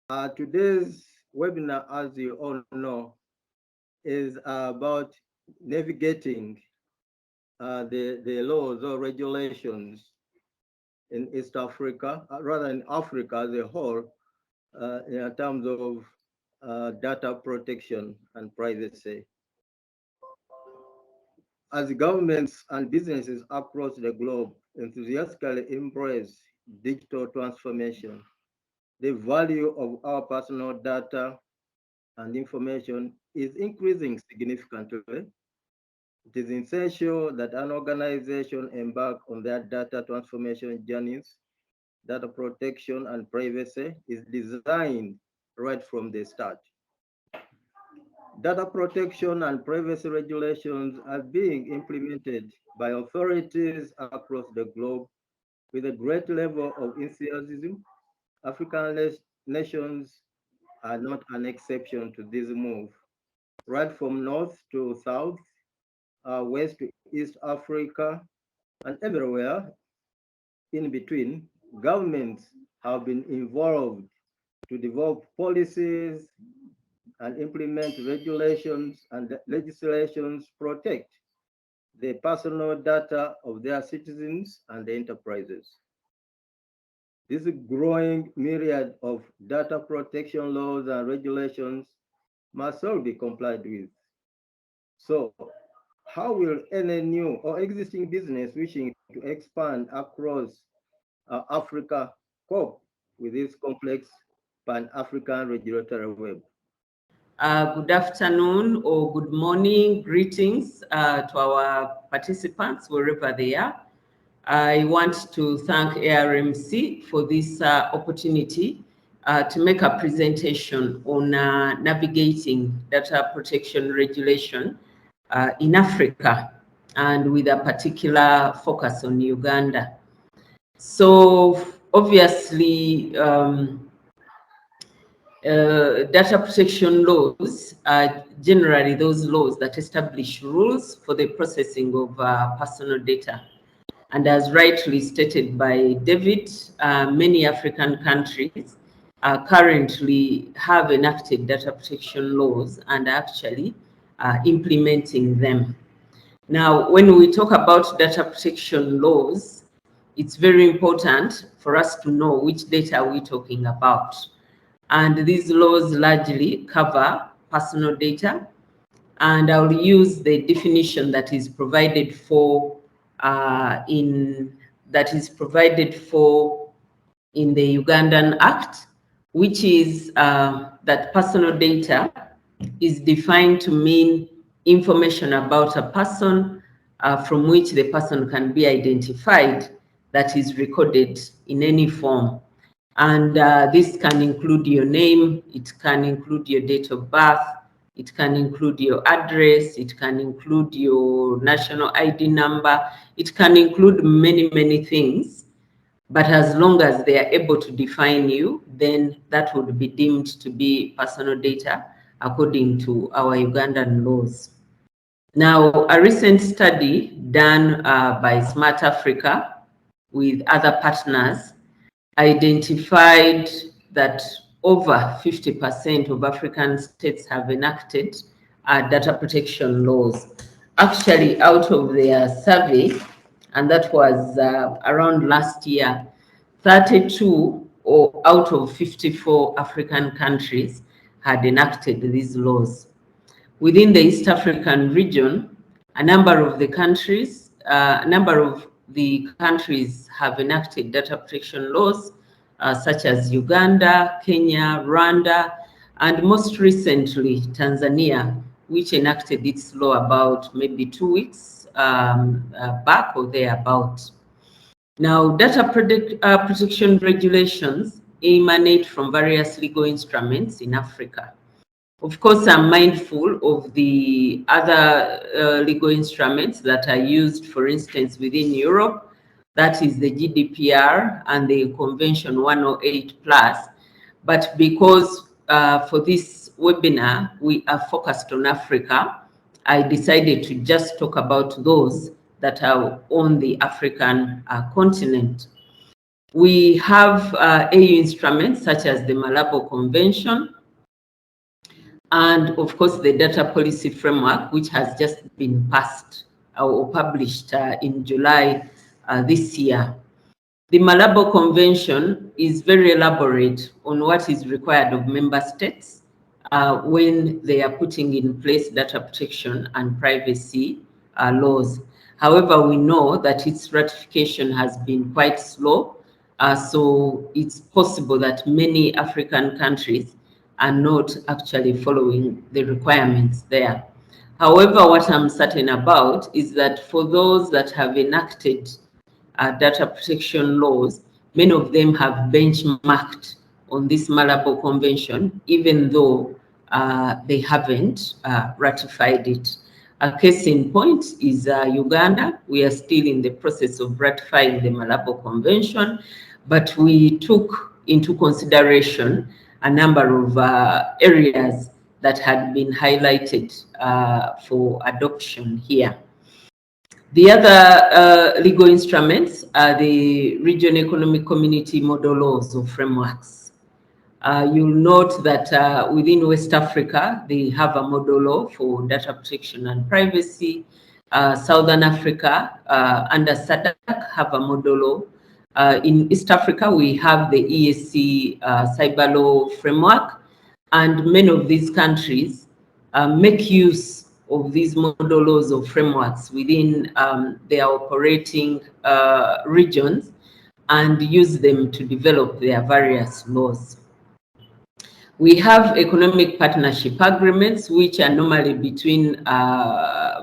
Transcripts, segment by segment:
Today's webinar, as you all know, is about navigating the laws or regulations in East Africa, rather in Africa as a whole, in terms of data protection and privacy. As governments and businesses across the globe enthusiastically embrace digital transformation, the value of our personal data and information is increasing significantly. It is essential that an organization embark on their data transformation journeys. Data protection and privacy is designed right from the start. Data protection and privacy regulations are being implemented by authorities across the globe with a great level of enthusiasm. African nations are not an exception to this move. Right from north to south, west to East Africa, and everywhere in between, governments have been involved to develop policies and implement regulations and legislations protect the personal data of their citizens and the enterprises. This growing myriad of data protection laws and regulations must all be complied with. So, how will any new or existing business wishing to expand across Africa cope with this complex Pan-African regulatory web? Good afternoon or good morning, greetings to our participants wherever they are. I want to thank ARMC for this opportunity to make a presentation on navigating data protection regulation in Africa, and with a particular focus on Uganda. So obviously, data protection laws are generally those laws that establish rules for the processing of personal data. And as rightly stated by David, many African countries currently have enacted data protection laws and actually implementing them. Now, when we talk about data protection laws, it's very important for us to know which data we're talking about. And these laws largely cover personal data, and I'll use the definition that is provided for in the Ugandan Act, which is that personal data is defined to mean information about a person from which the person can be identified, that is recorded in any form. And this can include your name, it can include your date of birth, it can include your address, it can include your national ID number, it can include many, many things. But as long as they are able to define you, then that would be deemed to be personal data according to our Ugandan laws. Now, a recent study done by Smart Africa with other partners identified that over 50% of African states have enacted data protection laws. Actually, out of their survey, and that was around last year, 32 or out of 54 African countries had enacted these laws. Within the East African region, a number of the countries have enacted data protection laws, such as Uganda, Kenya, Rwanda, and most recently, Tanzania, which enacted its law about maybe 2 weeks back or thereabout. Now, data protection regulations emanate from various legal instruments in Africa. Of course, I'm mindful of the other legal instruments that are used, for instance, within Europe. That is the GDPR and the Convention 108 Plus. But because for this webinar, we are focused on Africa, I decided to just talk about those that are on the African continent. We have AU instruments such as the Malabo Convention, and of course the Data Policy Framework, which has just been passed or published in July this year. The Malabo Convention is very elaborate on what is required of member states when they are putting in place data protection and privacy laws. However, we know that its ratification has been quite slow, so it's possible that many African countries are not actually following the requirements there. However, what I'm certain about is that for those that have enacted data protection laws, many of them have benchmarked on this Malabo Convention, even though they haven't ratified it. A case in point is Uganda. We are still in the process of ratifying the Malabo Convention, but we took into consideration a number of areas that had been highlighted for adoption here. The other legal instruments are the Region Economic Community Model Laws or frameworks. You'll note that within West Africa, they have a model law for data protection and privacy. Southern Africa, under SADC, have a model law. In East Africa, we have the EAC cyber law framework, and many of these countries make use of these model laws or frameworks within their operating regions and use them to develop their various laws. We have economic partnership agreements, which are normally between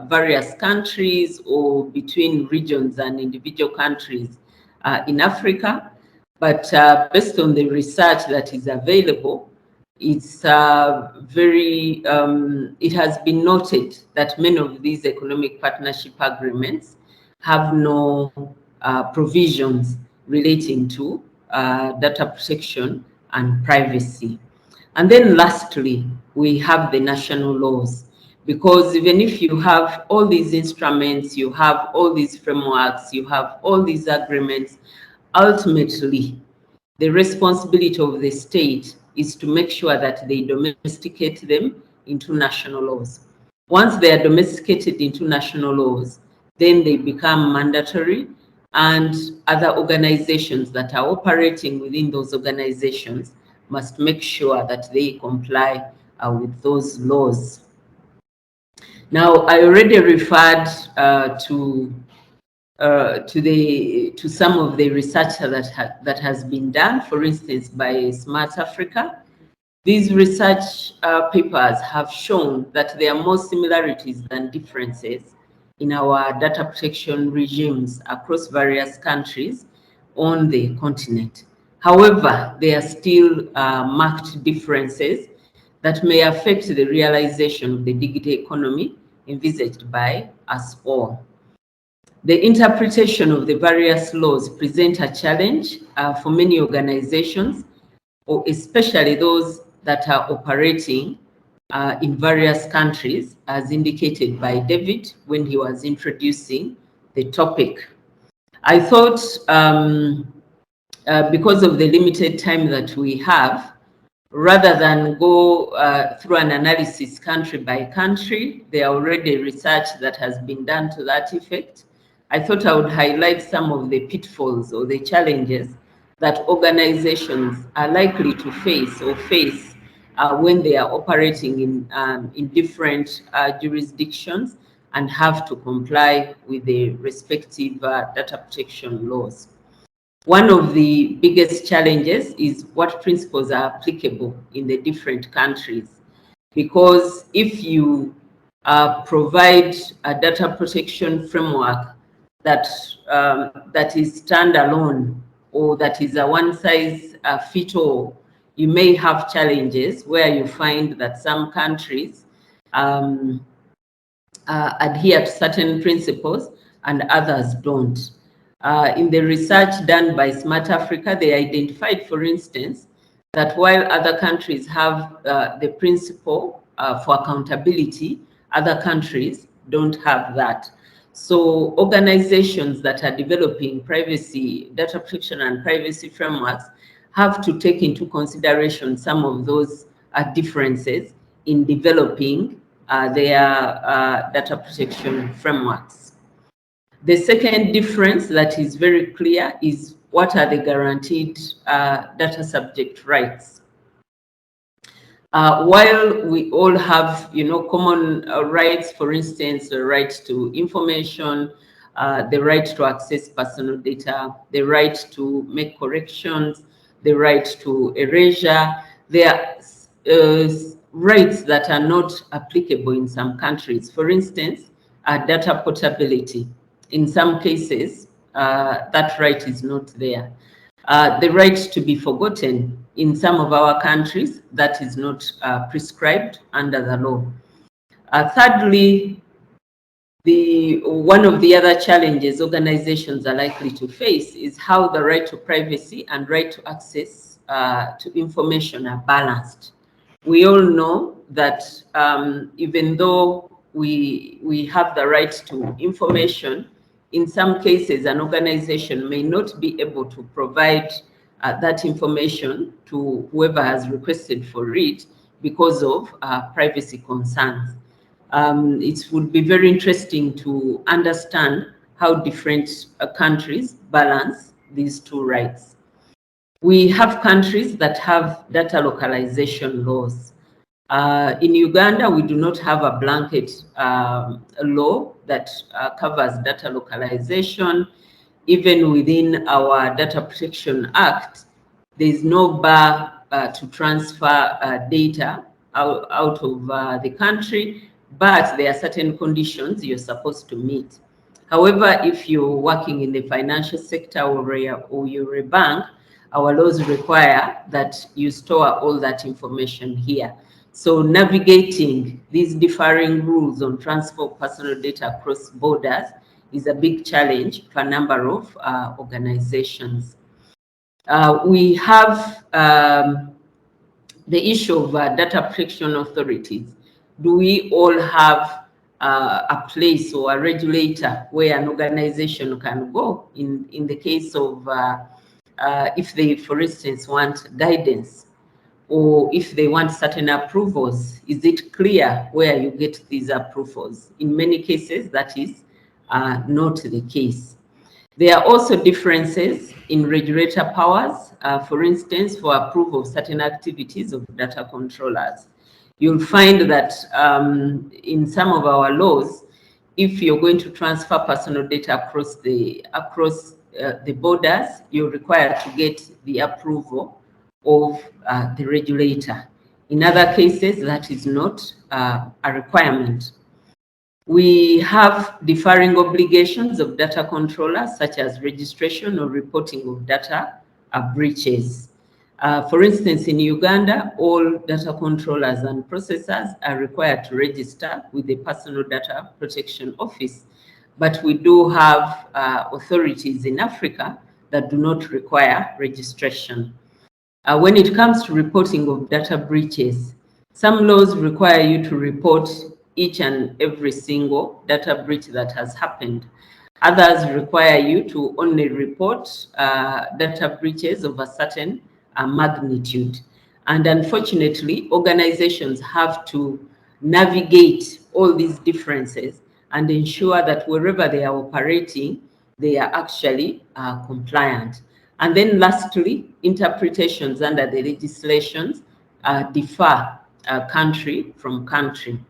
various countries or between regions and individual countries in Africa. But based on the research that is available, it's it has been noted that many of these economic partnership agreements have no provisions relating to data protection and privacy. And then lastly, we have the national laws, because even if you have all these instruments, you have all these frameworks, you have all these agreements, ultimately, the responsibility of the state is to make sure that they domesticate them into national laws. Once they are domesticated into national laws, then they become mandatory, and other organizations that are operating within those organizations must make sure that they comply with those laws. Now, I already referred to some of the research that has been done, for instance, by Smart Africa. These research papers have shown that there are more similarities than differences in our data protection regimes across various countries on the continent. However, there are still marked differences that may affect the realization of the digital economy envisaged by us all. The interpretation of the various laws present a challenge for many organizations, or especially those that are operating in various countries, as indicated by David when he was introducing the topic. I thought because of the limited time that we have, rather than go through an analysis country by country, there are already research that has been done to that effect. I thought I would highlight some of the pitfalls or the challenges that organizations are likely to face when they are operating in different jurisdictions and have to comply with the respective data protection laws. One of the biggest challenges is what principles are applicable in the different countries. Because if you provide a data protection framework that is standalone, or that is a one-size-fits-all, you may have challenges where you find that some countries adhere to certain principles and others don't. In the research done by Smart Africa, they identified, for instance, that while other countries have the principle for accountability, other countries don't have that. So organizations that are developing privacy, data protection and privacy frameworks have to take into consideration some of those differences in developing their data protection frameworks. The second difference that is very clear is what are the guaranteed data subject rights. While we all have, common rights, for instance, the right to information, the right to access personal data, the right to make corrections, the right to erasure, there are rights that are not applicable in some countries. For instance, data portability. In some cases, that right is not there. The right to be forgotten. In some of our countries, that is not prescribed under the law. Thirdly, one of the other challenges organizations are likely to face is how the right to privacy and right to access to information are balanced. We all know that even though we have the right to information, in some cases, an organization may not be able to provide that information to whoever has requested for it because of privacy concerns. It would be very interesting to understand how different countries balance these two rights. We have countries that have data localization laws. In Uganda, we do not have a blanket law that covers data localization. Even within our Data Protection Act, there is no bar to transfer data out of the country, but there are certain conditions you're supposed to meet. However, if you're working in the financial sector or you're a bank, our laws require that you store all that information here. So navigating these differing rules on transfer of personal data across borders is a big challenge for a number of organizations. We have the issue of data protection authorities. Do we all have a place or a regulator where an organization can go in the case of if they, for instance, want guidance, or if they want certain approvals? Is it clear where you get these approvals? In many cases, that is not the case. There are also differences in regulator powers. For instance, for approval of certain activities of data controllers. You'll find that in some of our laws, if you're going to transfer personal data across the borders, you're required to get the approval of the regulator. In other cases, that is not a requirement. We have differing obligations of data controllers, such as registration or reporting of data breaches. For instance, in Uganda, all data controllers and processors are required to register with the Personal Data Protection Office. But we do have authorities in Africa that do not require registration. When it comes to reporting of data breaches, some laws require you to report each and every single data breach that has happened. Others require you to only report data breaches of a certain magnitude. And unfortunately, organizations have to navigate all these differences and ensure that wherever they are operating, they are actually compliant. And then lastly, interpretations under the legislations differ country from country.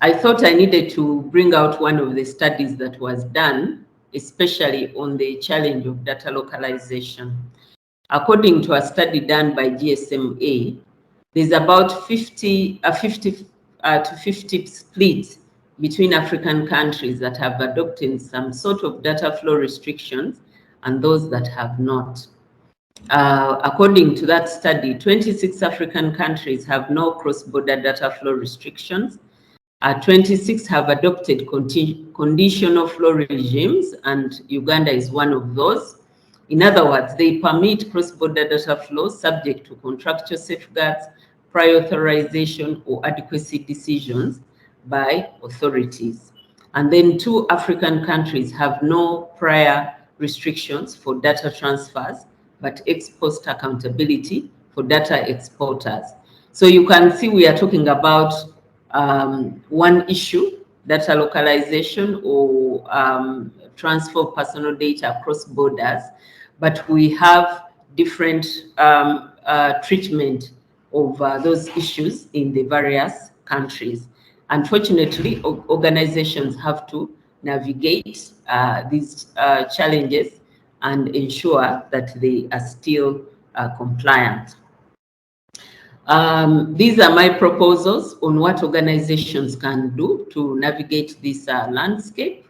I thought I needed to bring out one of the studies that was done, especially on the challenge of data localization. According to a study done by GSMA, there's about 50 to 50 split between African countries that have adopted some sort of data flow restrictions and those that have not. According to that study, 26 African countries have no cross-border data flow restrictions. 26 have adopted conditional flow regimes, and Uganda is one of those. In other words, they permit cross-border data flow subject to contractual safeguards, prior authorization, or adequacy decisions by authorities. And then 2 African countries have no prior restrictions for data transfers, but ex-post accountability for data exporters. So you can see we are talking about one issue, data localization or transfer of personal data across borders, but we have different treatment of those issues in the various countries. Unfortunately, organizations have to navigate these challenges and ensure that they are still compliant. These are my proposals on what organizations can do to navigate this landscape.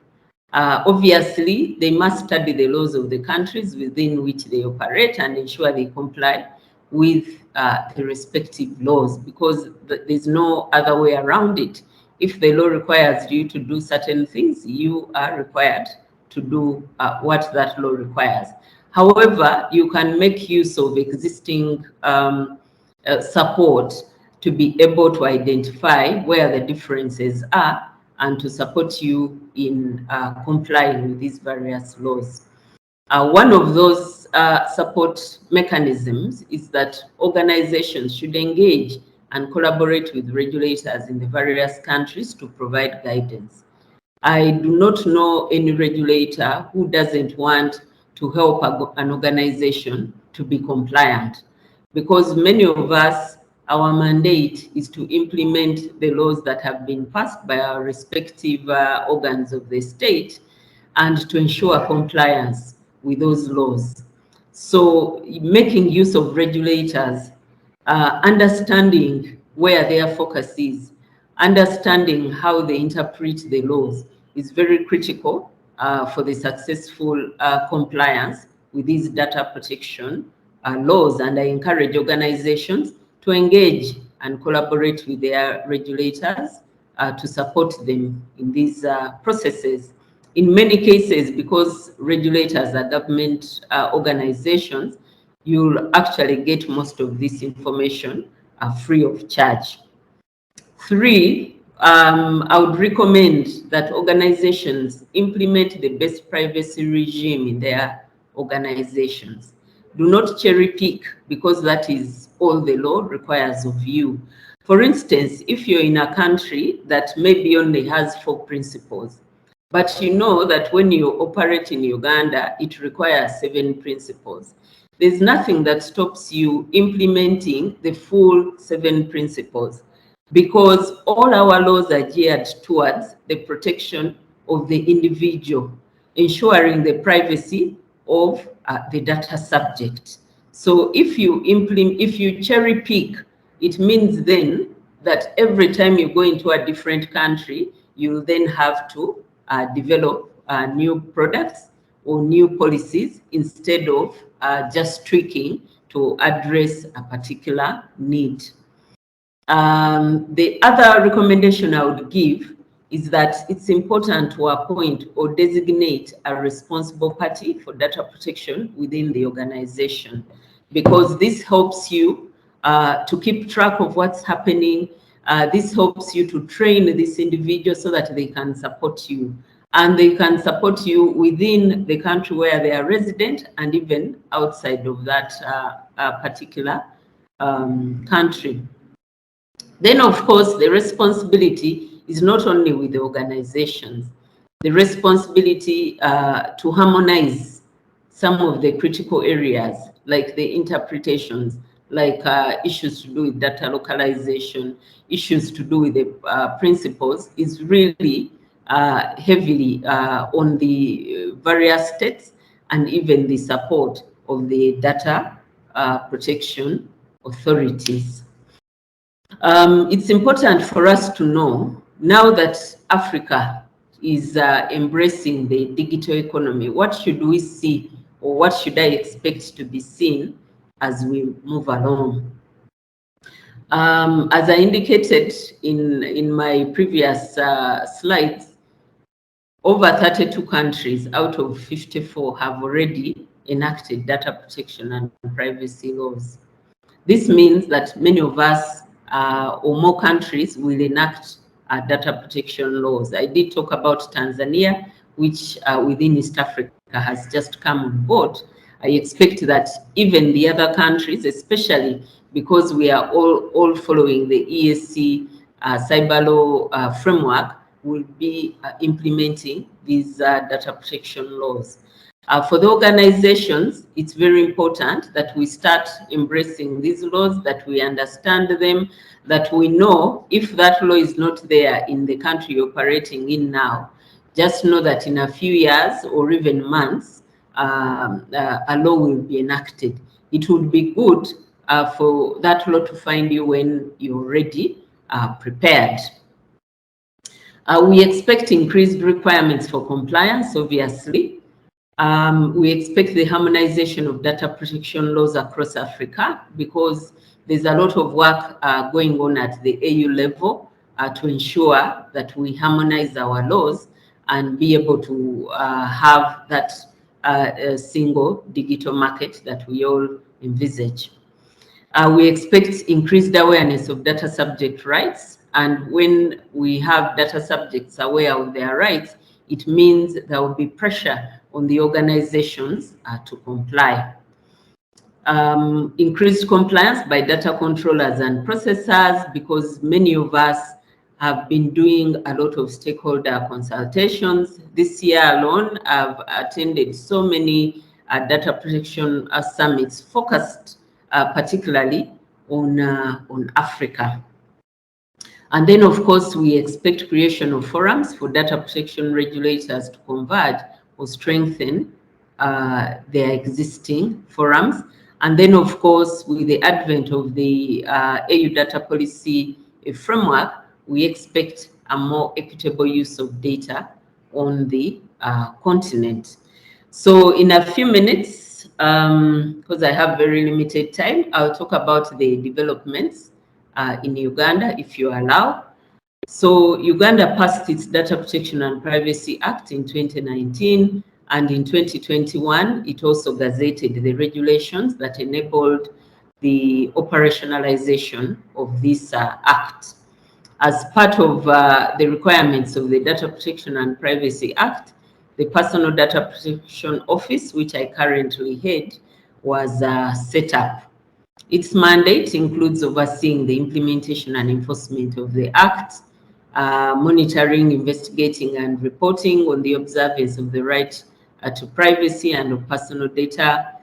Obviously, they must study the laws of the countries within which they operate and ensure they comply with the respective laws, because there's no other way around it. If the law requires you to do certain things, you are required to do what that law requires. However, you can make use of existing support to be able to identify where the differences are and to support you in complying with these various laws. One of those support mechanisms is that organizations should engage and collaborate with regulators in the various countries to provide guidance. I do not know any regulator who doesn't want to help an organization to be compliant, because many of us, our mandate is to implement the laws that have been passed by our respective organs of the state and to ensure compliance with those laws. So making use of regulators, understanding where their focus is, understanding how they interpret the laws is very critical for the successful compliance with these data protection laws. And I encourage organizations to engage and collaborate with their regulators to support them in these processes. In many cases, because regulators are government organizations, you'll actually get most of this information free of charge. 3, I would recommend that organizations implement the best privacy regime in their organizations. Do not cherry pick, because that is all the law requires of you. For instance, if you're in a country that maybe only has 4 principles, but you know that when you operate in Uganda, it requires 7 principles, there's nothing that stops you implementing the full 7 principles, because all our laws are geared towards the protection of the individual, ensuring the privacy of the data subject. So if you cherry pick, it means then that every time you go into a different country, you'll then have to develop new products or new policies instead of just tweaking to address a particular need. The other recommendation I would give is that it's important to appoint or designate a responsible party for data protection within the organization, because this helps you to keep track of what's happening. This helps you to train this individual so that they can support you. And they can support you within the country where they are resident and even outside of that particular country. Then, of course, the responsibility is not only with the organizations. The responsibility to harmonize some of the critical areas, like the interpretations, like issues to do with data localization, issues to do with the principles, is really heavily on the various states and even the support of the data protection authorities. It's important for us to know, now that Africa is embracing the digital economy, what should we see, or what should I expect to be seen as we move along? As I indicated in my previous slides, over 32 countries out of 54 have already enacted data protection and privacy laws. This means that many of us or more countries will enact data protection laws. I did talk about Tanzania, which within East Africa has just come on board. I expect that even the other countries, especially because we are all following the ESC cyber law framework, will be implementing these data protection laws. For the organizations, it's very important that we start embracing these laws, that we understand them, that we know if that law is not there in the country you're operating in now, just know that in a few years or even months, a law will be enacted. It would be good for that law to find you when you're ready, prepared. We expect increased requirements for compliance, obviously. We expect the harmonization of data protection laws across Africa because there's a lot of work going on at the AU level to ensure that we harmonize our laws and be able to have that single digital market that we all envisage. We expect increased awareness of data subject rights. And when we have data subjects aware of their rights, it means there will be pressure on the organizations to comply. Increased compliance by data controllers and processors, because many of us have been doing a lot of stakeholder consultations. This year alone, I've attended so many data protection summits focused particularly on Africa. And then, of course, we expect creation of forums for data protection regulators to converge or strengthen their existing forums. And then, of course, with the advent of the AU data policy framework, we expect a more equitable use of data on the continent. So in a few minutes, because I have very limited time, I'll talk about the developments in Uganda, if you allow. So Uganda passed its Data Protection and Privacy Act in 2019, and in 2021, it also gazetted the regulations that enabled the operationalization of this act. As part of the requirements of the Data Protection and Privacy Act, the Personal Data Protection Office, which I currently head, was set up. Its mandate includes overseeing the implementation and enforcement of the Act, monitoring, investigating, and reporting on the observance of the right to privacy and of personal data,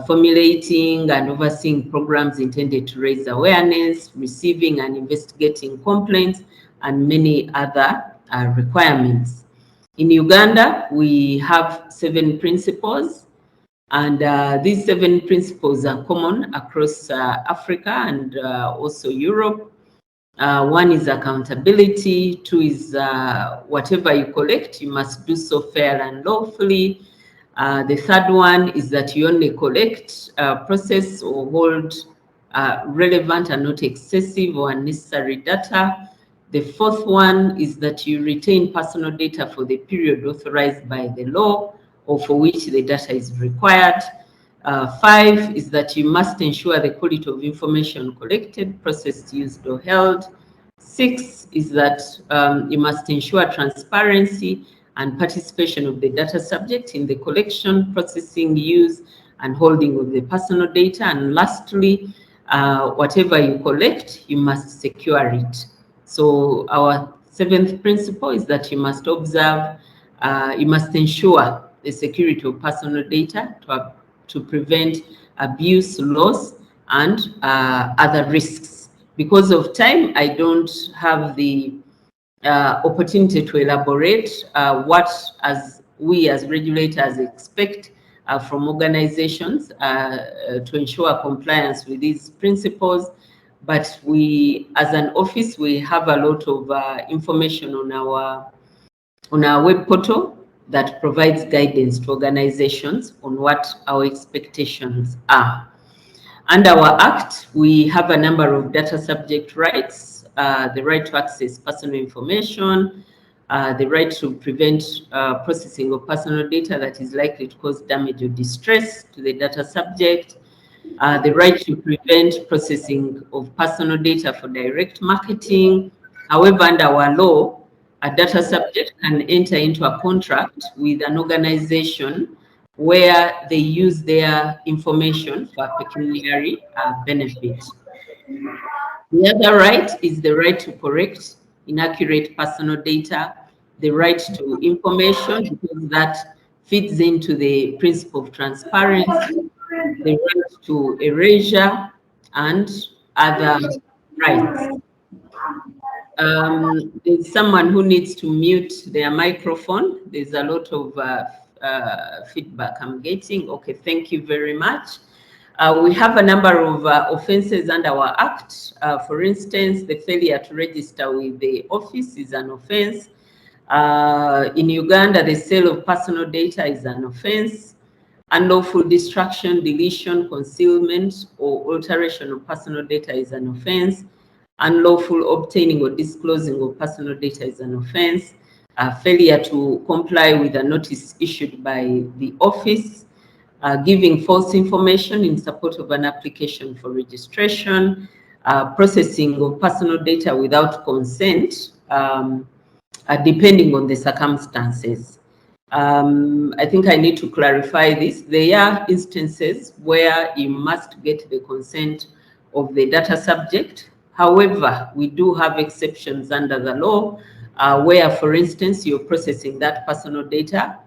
formulating and overseeing programs intended to raise awareness, receiving and investigating complaints, and many other requirements. In Uganda, we have 7 principles, and these 7 principles are common across Africa and also Europe. 1 is accountability. 2 is whatever you collect, you must do so fair and lawfully. The 3rd one is that you only collect, process, or hold relevant and not excessive or unnecessary data. The 4th one is that you retain personal data for the period authorized by the law or for which the data is required. 5 is that you must ensure the quality of information collected, processed, used, or held. 6 is that you must ensure transparency and participation of the data subject in the collection, processing, use, and holding of the personal data. And lastly, whatever you collect, you must secure it. So our 7th principle is that you must observe, you must ensure the security of personal data to prevent abuse, loss, and other risks. Because of time, I don't have the opportunity to elaborate what we as regulators expect from organizations to ensure compliance with these principles. But we, as an office, we have a lot of information on our web portal that provides guidance to organizations on what our expectations are. Under our Act, we have a number of data subject rights, the right to access personal information, the right to prevent processing of personal data that is likely to cause damage or distress to the data subject, the right to prevent processing of personal data for direct marketing, However, under our law, a data subject can enter into a contract with an organization where they use their information for pecuniary benefit. The other right is the right to correct inaccurate personal data, the right to information, because that feeds into the principle of transparency, the right to erasure, and other rights. There's someone who needs to mute their microphone. There's a lot of feedback I'm getting. Okay, thank you very much. We have a number of offenses under our Act. For instance, the failure to register with the office is an offense. In Uganda, the sale of personal data is an offense. Unlawful destruction, deletion, concealment, or alteration of personal data is an offense. Unlawful obtaining or disclosing of personal data is an offense. Failure to comply with a notice issued by the office. Giving false information in support of an application for registration. Processing of personal data without consent, depending on the circumstances. I think I need to clarify this. There are instances where you must get the consent of the data subject. However, we do have exceptions under the law where, for instance, you're processing that personal data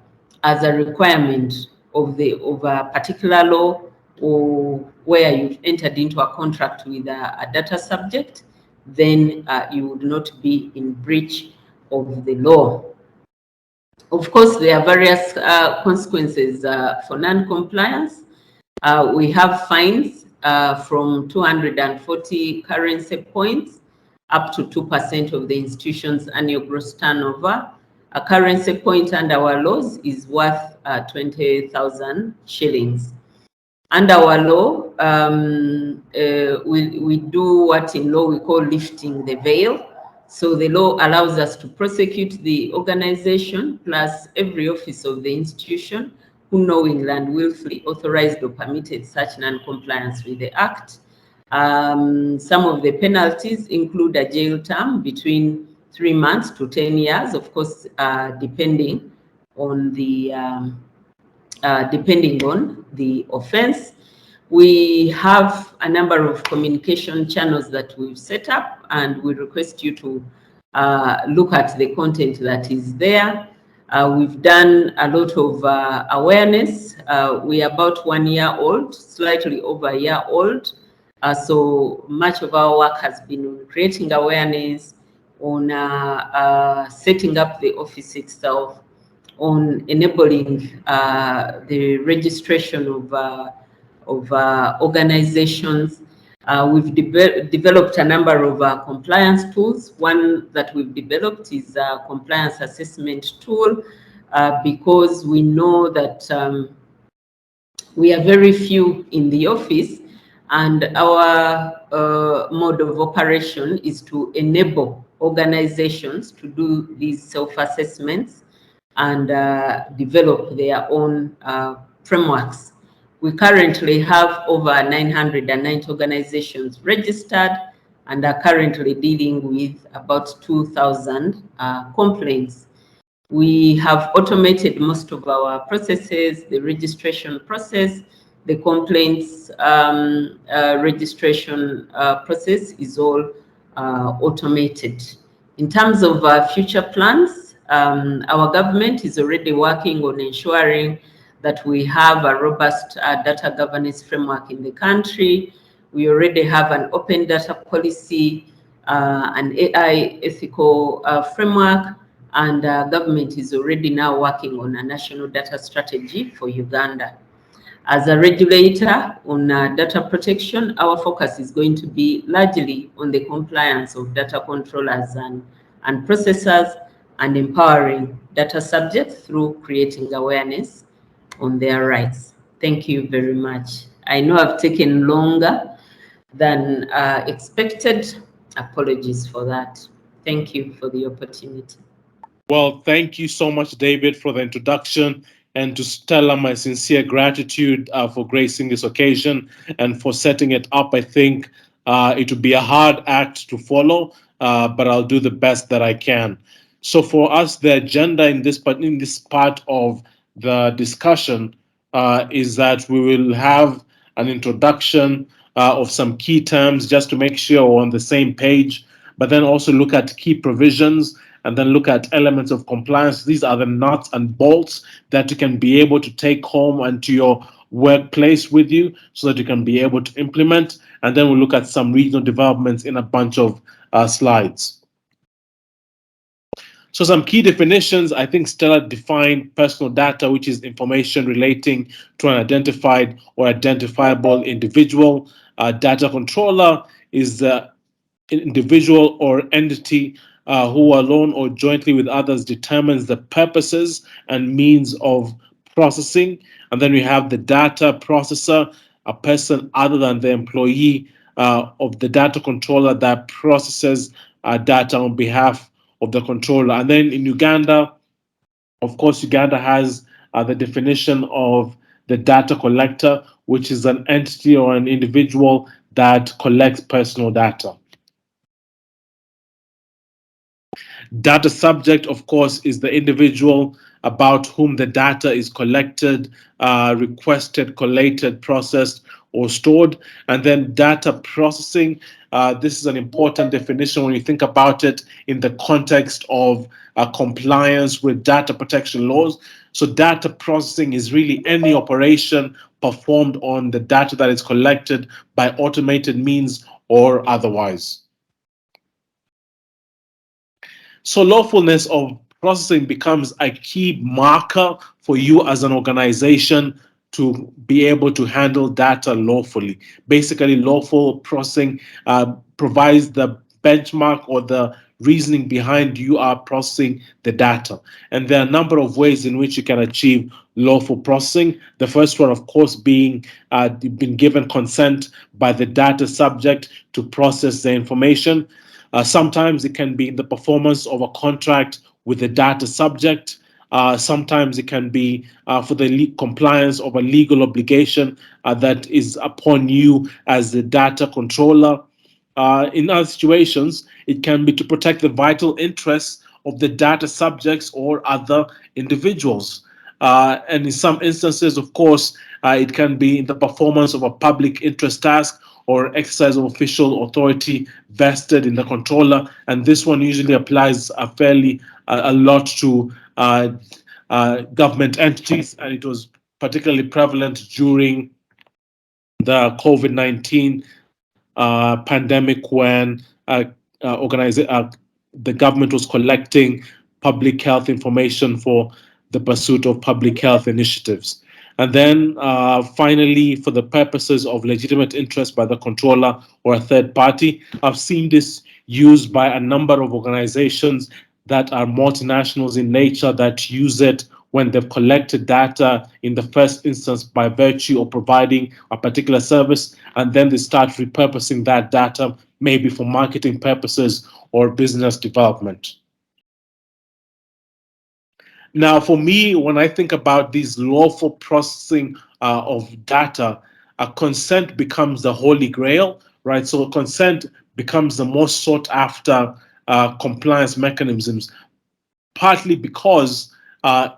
as a requirement of a particular law, or where you've entered into a contract with a data subject, then you would not be in breach of the law. Of course, there are various consequences for non-compliance. We have fines from 240 currency points up to 2% of the institution's annual gross turnover. A currency point under our laws is worth 20,000 shillings. Under our law, we do what in law we call lifting the veil. So the law allows us to prosecute the organization plus every office of the institution who knowingly and willfully authorized or permitted such non-compliance with the Act. Some of the penalties include a jail term between 3 months to 10 years, of course, depending on the offense. We have a number of communication channels that we've set up, and we request you to look at the content that is there. We've done a lot of awareness. We are about 1 year old, slightly over a year old. So much of our work has been on creating awareness, on setting up the office itself, on enabling the registration of organizations. We've developed a number of compliance tools. One that we've developed is a compliance assessment tool because we know that we are very few in the office, and our mode of operation is to enable organizations to do these self-assessments and develop their own frameworks. We currently have over 990 organizations registered and are currently dealing with about 2,000 complaints. We have automated most of our processes, the registration process, the complaints registration process is all automated. In terms of future plans, our government is already working on ensuring that we have a robust data governance framework in the country. We already have an open data policy, an AI ethical framework, and government is already now working on a national data strategy for Uganda. As a regulator on data protection, our focus is going to be largely on the compliance of data controllers and processors, and empowering data subjects through creating awareness on their rights. Thank you very much. I know I've taken longer than expected. Apologies for that. Thank you for the opportunity. Well, thank you so much, David, for the introduction, and to Stella, my sincere gratitude for gracing this occasion and for setting it up. I think it would be a hard act to follow, but I'll do the best that I can. So for us, the agenda in this part of the discussion is that we will have an introduction of some key terms just to make sure we're on the same page, but then also look at key provisions and then look at elements of compliance. These are the nuts and bolts that you can be able to take home and to your workplace with you so that you can be able to implement. And then we'll look at some regional developments in a bunch of slides. So some key definitions. I think Stella defined personal data, which is information relating to an identified or identifiable individual. Data controller is the individual or entity who alone or jointly with others determines the purposes and means of processing. And then we have the data processor, a person other than the employee of the data controller that processes data on behalf of the controller. And then in Uganda, of course, Uganda has the definition of the data collector, which is an entity or an individual that collects personal data. Data subject, of course, is the individual about whom the data is collected, requested, collated, processed, or stored. And then data processing. This is an important definition when you think about it in the context of compliance with data protection laws. So data processing is really any operation performed on the data that is collected by automated means or otherwise. So lawfulness of processing becomes a key marker for you as an organization to be able to handle data lawfully. Basically, lawful processing provides the benchmark or the reasoning behind you are processing the data. And there are a number of ways in which you can achieve lawful processing. The first one, of course, being been given consent by the data subject to process the information. Sometimes it can be the performance of a contract with the data subject. Sometimes it can be for the compliance of a legal obligation that is upon you as the data controller. In other situations, it can be to protect the vital interests of the data subjects or other individuals. And in some instances, of course, it can be in the performance of a public interest task or exercise of official authority vested in the controller. And this one usually applies a lot to government entities, and it was particularly prevalent during the COVID-19 pandemic when the government was collecting public health information for the pursuit of public health initiatives. And then finally, for the purposes of legitimate interest by the controller or a third party, I've seen this used by a number of organizations that are multinationals in nature that use it when they've collected data in the first instance by virtue of providing a particular service, and then they start repurposing that data maybe for marketing purposes or business development. Now, for me, when I think about these lawful processing of data, consent becomes the holy grail, right? So consent becomes the most sought after compliance mechanisms, partly because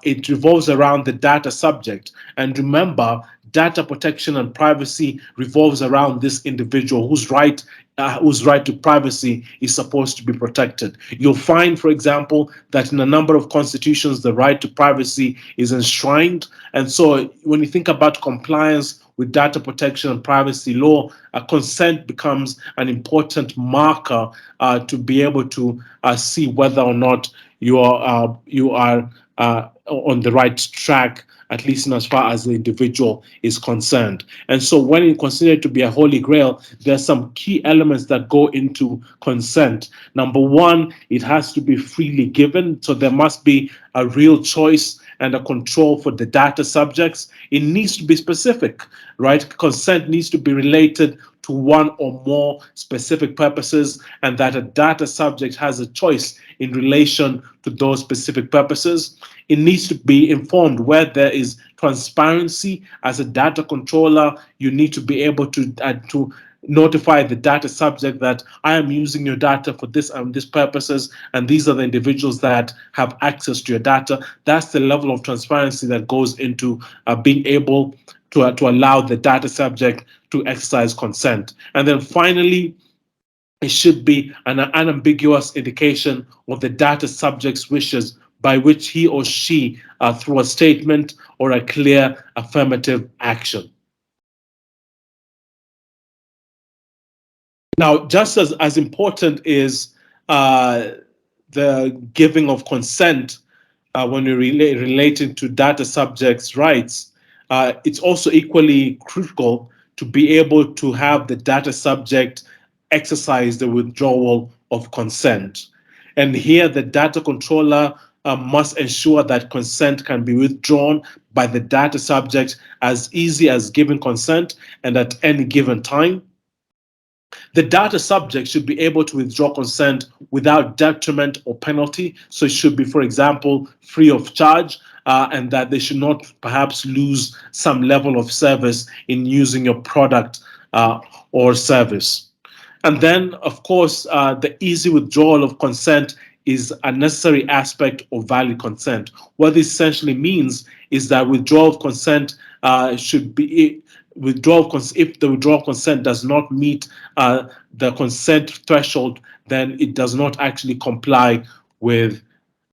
it revolves around the data subject. And remember, data protection and privacy revolves around this individual whose right to privacy is supposed to be protected. You'll find, for example, that in a number of constitutions, the right to privacy is enshrined. And so when you think about compliance with data protection and privacy law, consent becomes an important marker to be able to see whether or not you are on the right track, at least in as far as the individual is concerned. And so when you consider it to be a holy grail, there are some key elements that go into consent. Number one, it has to be freely given. So there must be a real choice and a control for the data subjects. It needs to be specific, right? Consent needs to be related to one or more specific purposes, and that a data subject has a choice in relation to those specific purposes. It needs to be informed where there is transparency. As a data controller, you need to be able to notify the data subject that I am using your data for this and this purposes, and these are the individuals that have access to your data. That's the level of transparency that goes into being able to allow the data subject to exercise consent. And then finally, it should be an unambiguous indication of the data subject's wishes by which he or she, through a statement or a clear affirmative action. Now, just as important is the giving of consent when we're relating to data subjects' rights, it's also equally critical to be able to have the data subject exercise the withdrawal of consent. And here, the data controller must ensure that consent can be withdrawn by the data subject as easy as giving consent and at any given time. The data subject should be able to withdraw consent without detriment or penalty. So it should be, for example, free of charge, and that they should not perhaps lose some level of service in using your product or service. And then, of course, the easy withdrawal of consent is a necessary aspect of valid consent. What this essentially means is that withdrawal of consent should be if the withdrawal of consent does not meet the consent threshold, then it does not actually comply with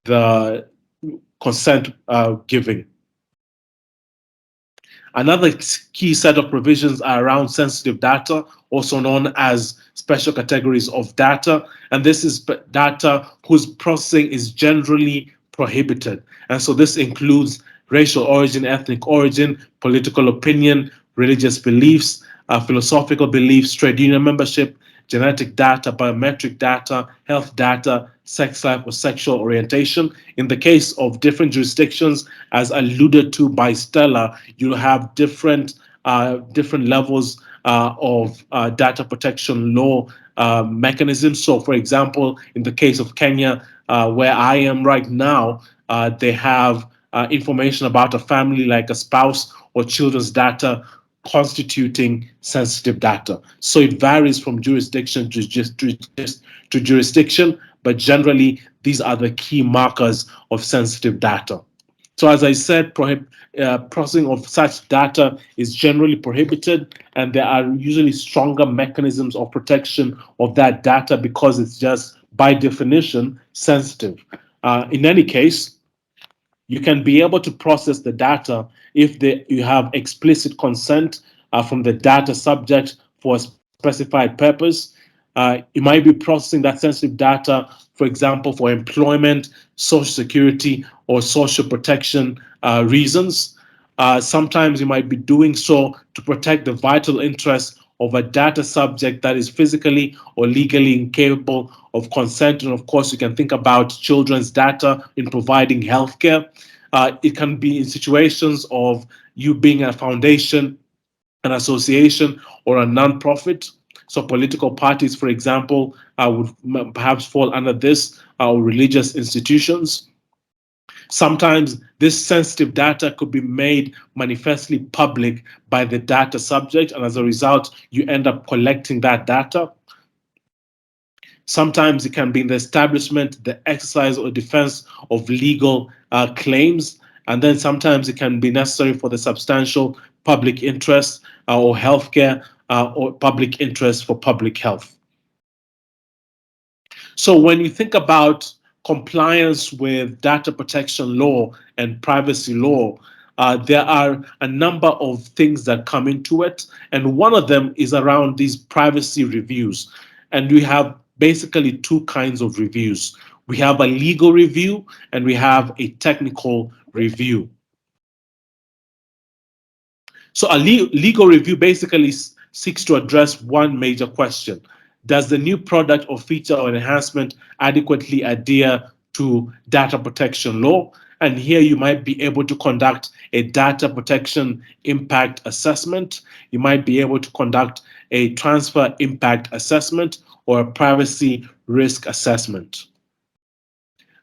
the consent giving. Another key set of provisions are around sensitive data, also known as special categories of data. And this is data whose processing is generally prohibited. And so this includes racial origin, ethnic origin, political opinion, religious beliefs, philosophical beliefs, trade union membership, genetic data, biometric data, health data, sex life or sexual orientation. In the case of different jurisdictions, as alluded to by Stella, you have different levels of data protection law mechanisms. So, for example, in the case of Kenya, where I am right now, they have information about a family like a spouse or children's data constituting sensitive data. So it varies from jurisdiction to jurisdiction, but generally these are the key markers of sensitive data. So as I said, processing of such data is generally prohibited, and there are usually stronger mechanisms of protection of that data because it's just by definition sensitive. In any case, you can be able to process the data if you have explicit consent from the data subject for a specified purpose. You might be processing that sensitive data, for example, for employment, social security, or social protection reasons. Sometimes you might be doing so to protect the vital interests of a data subject that is physically or legally incapable of consent. And of course, you can think about children's data in providing healthcare. It can be in situations of you being a foundation, an association, or a nonprofit. So political parties, for example, would perhaps fall under this, or religious institutions. Sometimes this sensitive data could be made manifestly public by the data subject, and as a result, you end up collecting that data. Sometimes it can be in the establishment, the exercise or defense of legal claims, and then sometimes it can be necessary for the substantial public interest or healthcare or public interest for public health. So when you think about compliance with data protection law and privacy law, there are a number of things that come into it. And one of them is around these privacy reviews. And we have basically two kinds of reviews. We have a legal review and we have a technical review. So a legal review basically seeks to address one major question. Does the new product or feature or enhancement adequately adhere to data protection law? And here you might be able to conduct a data protection impact assessment. You might be able to conduct a transfer impact assessment or a privacy risk assessment.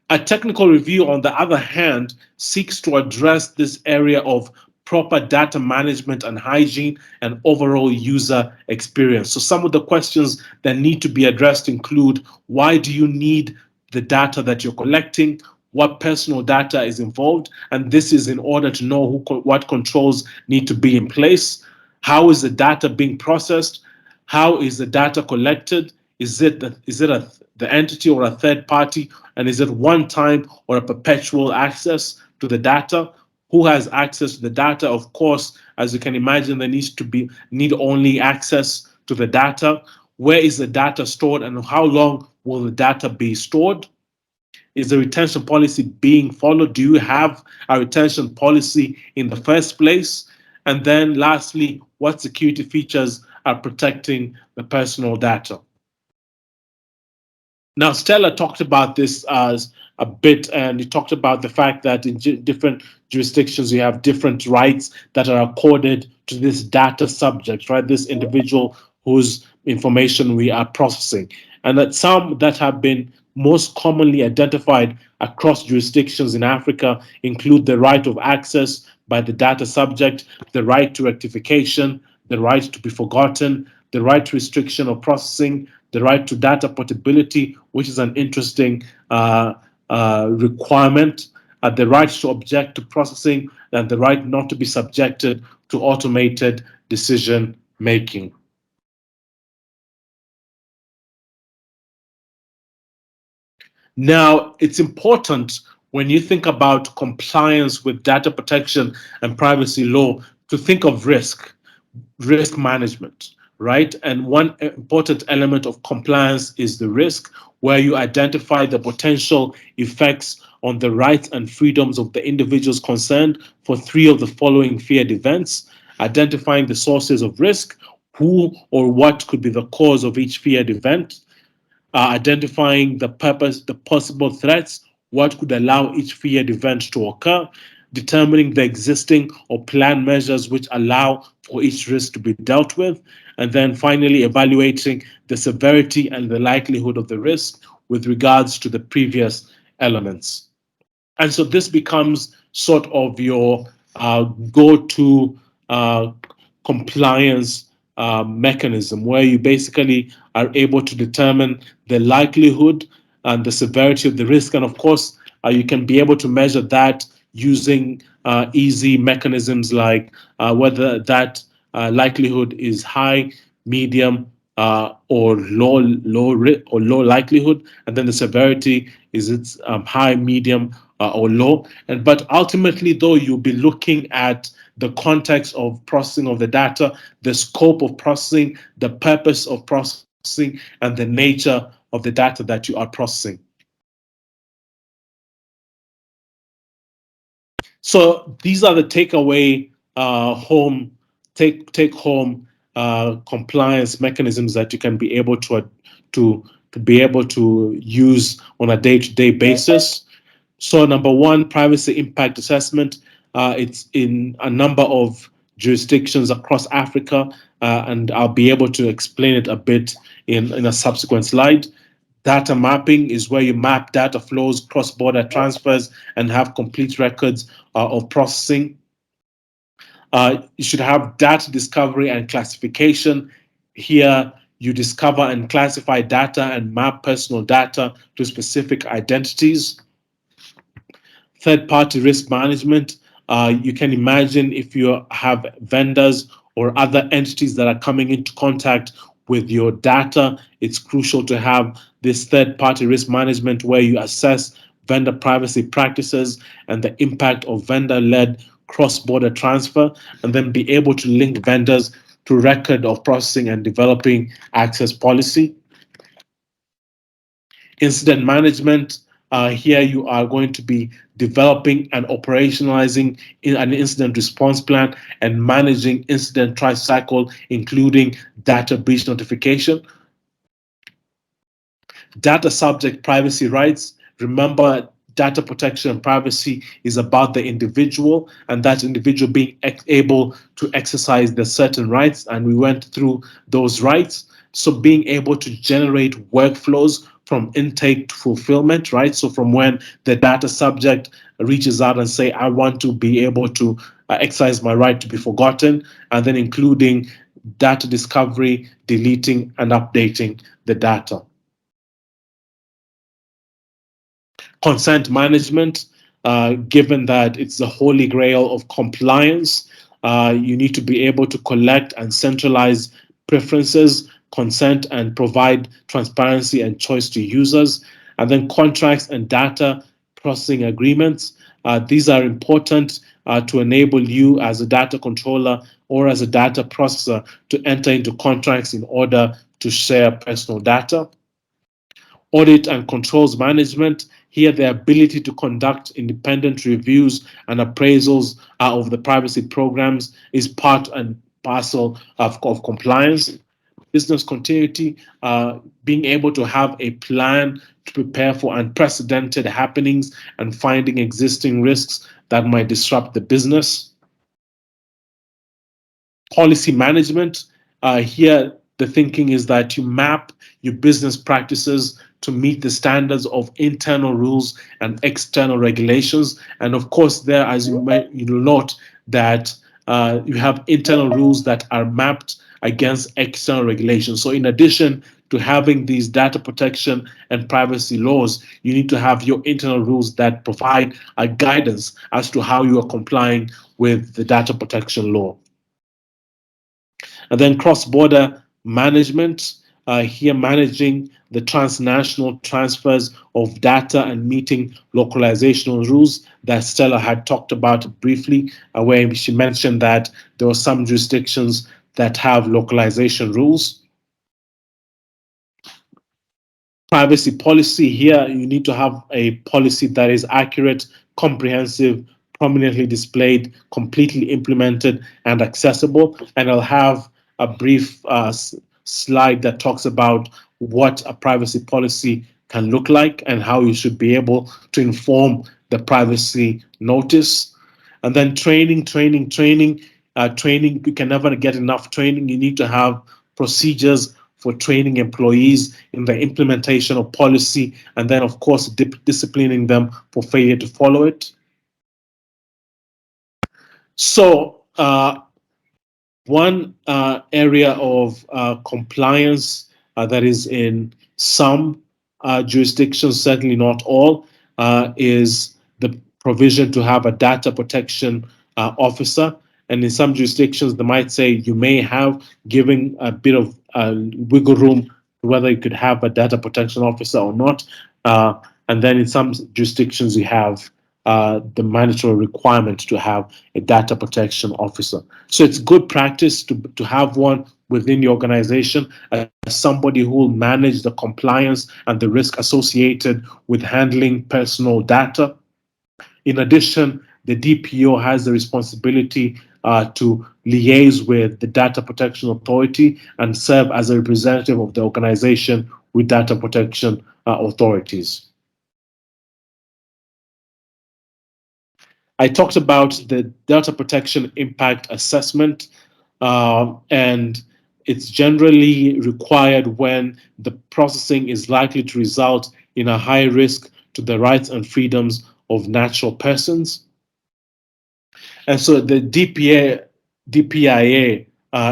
A technical review, on the other hand, seeks to address this area of proper data management and hygiene, and overall user experience. So some of the questions that need to be addressed include: why do you need the data that you're collecting? What personal data is involved? And this is in order to know what controls need to be in place. How is the data being processed? How is the data collected? Is it the entity or a third party? And is it one time or a perpetual access to the data? Who has access to the data? Of course, as you can imagine, there needs to be need-only access to the data. Where is the data stored, and how long will the data be stored? Is the retention policy being followed? Do you have a retention policy in the first place? And then lastly, what security features are protecting the personal data? Now, Stella talked about this as a bit, and he talked about the fact that in different jurisdictions, you have different rights that are accorded to this data subject, right? This individual whose information we are processing. And that some that have been most commonly identified across jurisdictions in Africa include the right of access by the data subject, the right to rectification, the right to be forgotten, the right to restriction of processing, the right to data portability, which is an interesting requirement, the right to object to processing, and the right not to be subjected to automated decision making. Now, it's important when you think about compliance with data protection and privacy law to think of risk management, right? And one important element of compliance is the risk, where you identify the potential effects on the rights and freedoms of the individuals concerned for three of the following feared events: identifying the sources of risk, who or what could be the cause of each feared event, identifying the purpose, the possible threats, what could allow each feared event to occur, determining the existing or planned measures which allow for each risk to be dealt with, and then finally evaluating the severity and the likelihood of the risk with regards to the previous elements. And so this becomes sort of your go-to compliance mechanism, where you basically are able to determine the likelihood and the severity of the risk. And of course, you can be able to measure that using easy mechanisms like whether that likelihood is high, medium, or low likelihood, and then the severity is it's high, medium, or low. And but ultimately, though, you'll be looking at the context of processing of the data, the scope of processing, the purpose of processing, and the nature of the data that you are processing. So these are the takeaway take home compliance mechanisms that you can be able to be able to use on a day-to-day basis. So number one, privacy impact assessment. It's in a number of jurisdictions across Africa, and I'll be able to explain it a bit in a subsequent slide. Data mapping is where you map data flows, cross-border transfers, and have complete records of processing. You should have data discovery and classification. Here, you discover and classify data and map personal data to specific identities. Third-party risk management. You can imagine if you have vendors or other entities that are coming into contact with your data, it's crucial to have this third-party risk management where you assess vendor privacy practices and the impact of vendor-led cross-border transfer, and then be able to link vendors to record of processing and developing access policy. Incident management. Here you are going to be developing and operationalizing an incident response plan and managing incident triage cycle, including data breach notification. Data subject privacy rights. Remember, data protection and privacy is about the individual and that individual being able to exercise their certain rights. And we went through those rights. So being able to generate workflows from intake to fulfillment, right? So from when the data subject reaches out and say, I want to be able to exercise my right to be forgotten, and then including data discovery, deleting, and updating the data. Consent management, given that it's the holy grail of compliance, you need to be able to collect and centralize preferences, consent, and provide transparency and choice to users. And then contracts and data processing agreements. These are important to enable you as a data controller or as a data processor to enter into contracts in order to share personal data. Audit and controls management. Here, the ability to conduct independent reviews and appraisals of the privacy programs is part and parcel of compliance. Business continuity, being able to have a plan to prepare for unprecedented happenings and finding existing risks that might disrupt the business. Policy management, here the thinking is that you map your business practices to meet the standards of internal rules and external regulations. And of course, there, as you might note, that you have internal rules that are mapped against external regulations. So in addition to having these data protection and privacy laws, you need to have your internal rules that provide a guidance as to how you are complying with the data protection law. And then cross-border management, here managing the transnational transfers of data and meeting localizational rules that Stella had talked about briefly, where she mentioned that there are some jurisdictions that have localization rules. Privacy policy, here you need to have a policy that is accurate, comprehensive, prominently displayed, completely implemented, and accessible. And I'll have a brief slide that talks about what a privacy policy can look like and how you should be able to inform the privacy notice. And then training. You can never get enough training. You need to have procedures for training employees in the implementation of policy, and then, of course, disciplining them for failure to follow it. So, one area of compliance that is in some jurisdictions, certainly not all, is the provision to have a data protection officer. And in some jurisdictions, they might say you may have, giving a bit of wiggle room whether you could have a data protection officer or not. And then in some jurisdictions, you have the mandatory requirement to have a data protection officer. So it's good practice to have one within your organization as somebody who will manage the compliance and the risk associated with handling personal data. In addition, the DPO has the responsibility to liaise with the Data Protection Authority and serve as a representative of the organization with data protection authorities. I talked about the data protection impact assessment, and it's generally required when the processing is likely to result in a high risk to the rights and freedoms of natural persons. And so the DPIA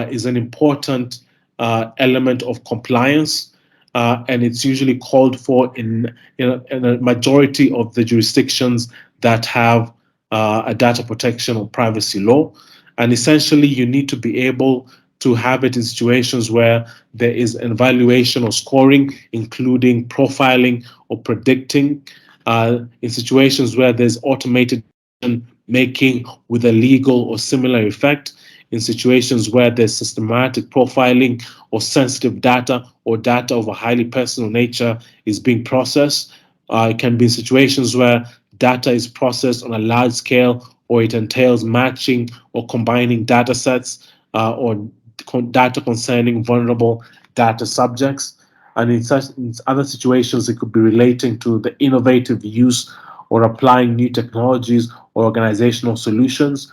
is an important element of compliance, and it's usually called for in a majority of the jurisdictions that have a data protection or privacy law. And essentially, you need to be able to have it in situations where there is an evaluation or scoring, including profiling or predicting, in situations where there's automated making with a legal or similar effect, in situations where there's systematic profiling or sensitive data or data of a highly personal nature is being processed. It can be in situations where data is processed on a large scale, or it entails matching or combining data sets or data concerning vulnerable data subjects. And in other situations, it could be relating to the innovative use or applying new technologies or organizational solutions,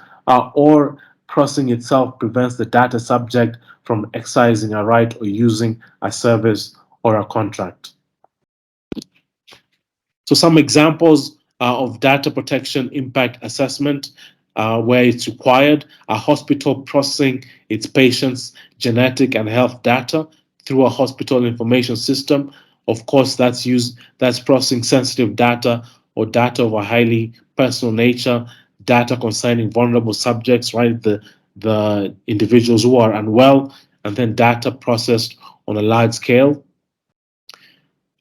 or processing itself prevents the data subject from exercising a right or using a service or a contract. So some examples of data protection impact assessment where it's required. A hospital processing its patients' genetic and health data through a hospital information system. Of course, that's processing sensitive data or data of a highly personal nature, data concerning vulnerable subjects, right? The individuals who are unwell, and then data processed on a large scale.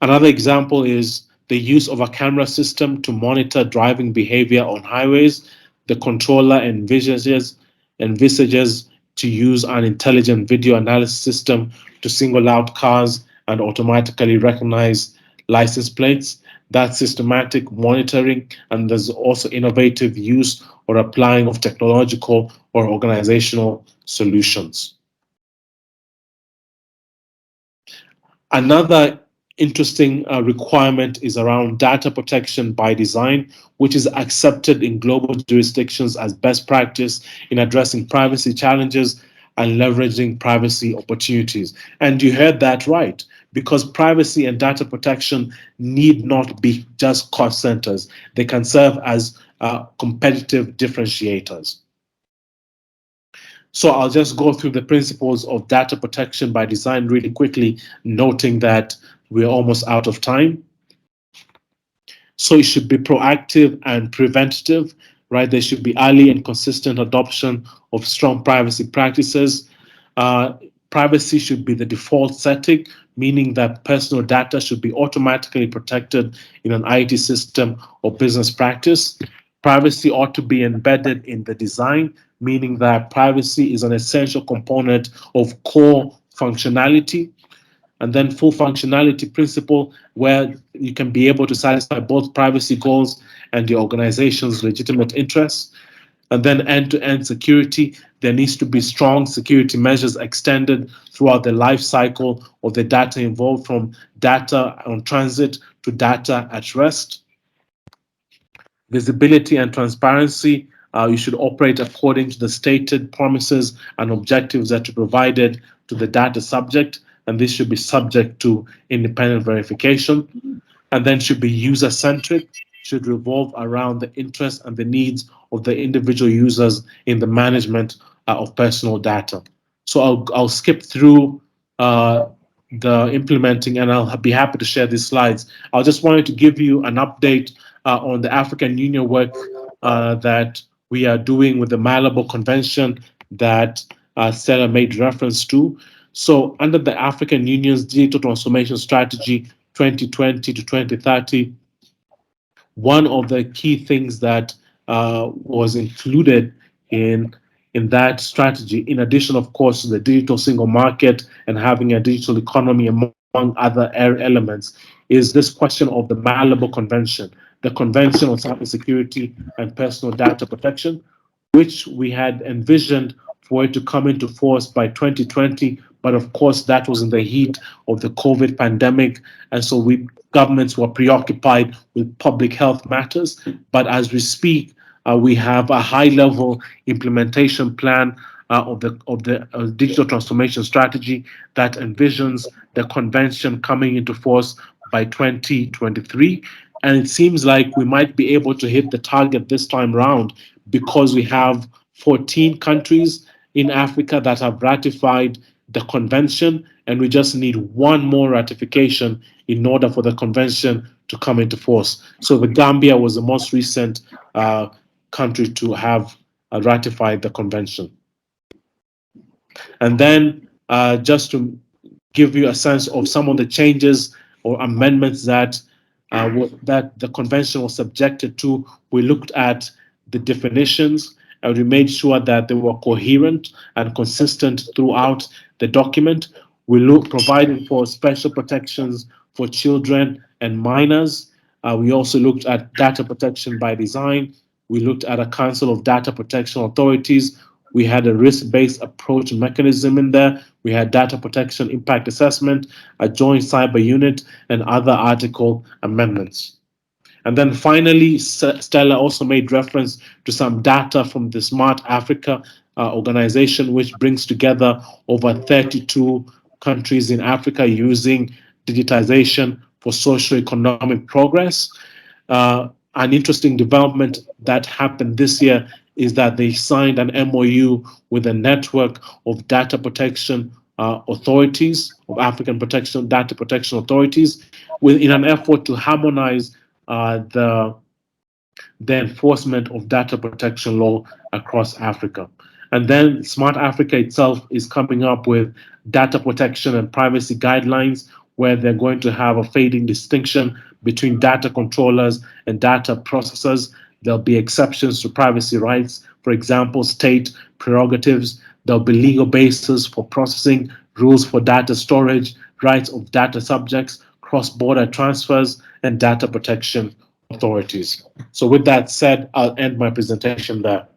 Another example is the use of a camera system to monitor driving behavior on highways. The controller envisages to use an intelligent video analysis system to single out cars and automatically recognize license plates. That's systematic monitoring, and there's also innovative use or applying of technological or organizational solutions. Another interesting requirement is around data protection by design, which is accepted in global jurisdictions as best practice in addressing privacy challenges and leveraging privacy opportunities. And you heard that right, because privacy and data protection need not be just cost centers. They can serve as competitive differentiators. So I'll just go through the principles of data protection by design really quickly, noting that we're almost out of time. So it should be proactive and preventative, right? There should be early and consistent adoption of strong privacy practices. Privacy should be the default setting, meaning that personal data should be automatically protected in an IT system or business practice. Privacy ought to be embedded in the design, meaning that privacy is an essential component of core functionality. And then full functionality principle, where you can be able to satisfy both privacy goals and the organization's legitimate interests. And then end-to-end security, there needs to be strong security measures extended throughout the life cycle of the data involved, from data on transit to data at rest. Visibility and transparency, you should operate according to the stated promises and objectives that are provided to the data subject, and this should be subject to independent verification. And then should be user-centric, should revolve around the interests and the needs of the individual users in the management of personal data. So I'll skip through the implementing, and I'll be happy to share these slides. I just wanted to give you an update on the African Union work that we are doing with the Malabo Convention that Stella made reference to. So under the African Union's Digital Transformation Strategy 2020 to 2030, one of the key things that was included in that strategy, in addition, of course, to the digital single market and having a digital economy among other elements, is this question of the Malabo Convention, the Convention on Cybersecurity and Personal Data Protection, which we had envisioned for it to come into force by 2020. But of course, that was in the heat of the COVID pandemic. And so governments were preoccupied with public health matters. But as we speak, we have a high-level implementation plan of the digital transformation strategy that envisions the convention coming into force by 2023. And it seems like we might be able to hit the target this time around, because we have 14 countries in Africa that have ratified the convention, and we just need one more ratification in order for the convention to come into force. So the Gambia was the most recent country to have ratified the convention. And then just to give you a sense of some of the changes or amendments that the convention was subjected to, we looked at the definitions, and we made sure that they were coherent and consistent throughout the document. We provided for special protections for children and minors. We also looked at data protection by design. We looked at a Council of Data Protection Authorities. We had a risk-based approach mechanism in there. We had data protection impact assessment, a joint cyber unit, and other article amendments. And then finally, Stella also made reference to some data from the Smart Africa organization, which brings together over 32 countries in Africa using digitization for socio-economic progress. An interesting development that happened this year is that they signed an MOU with a network of data protection authorities, of African data protection authorities, in an effort to harmonize the enforcement of data protection law across Africa. And then Smart Africa itself is coming up with data protection and privacy guidelines, where they're going to have a fading distinction between data controllers and data processors. There'll be exceptions to privacy rights, for example, state prerogatives. There'll be legal basis for processing, rules for data storage, rights of data subjects, cross-border transfers, and data protection authorities. So with that said, I'll end my presentation there.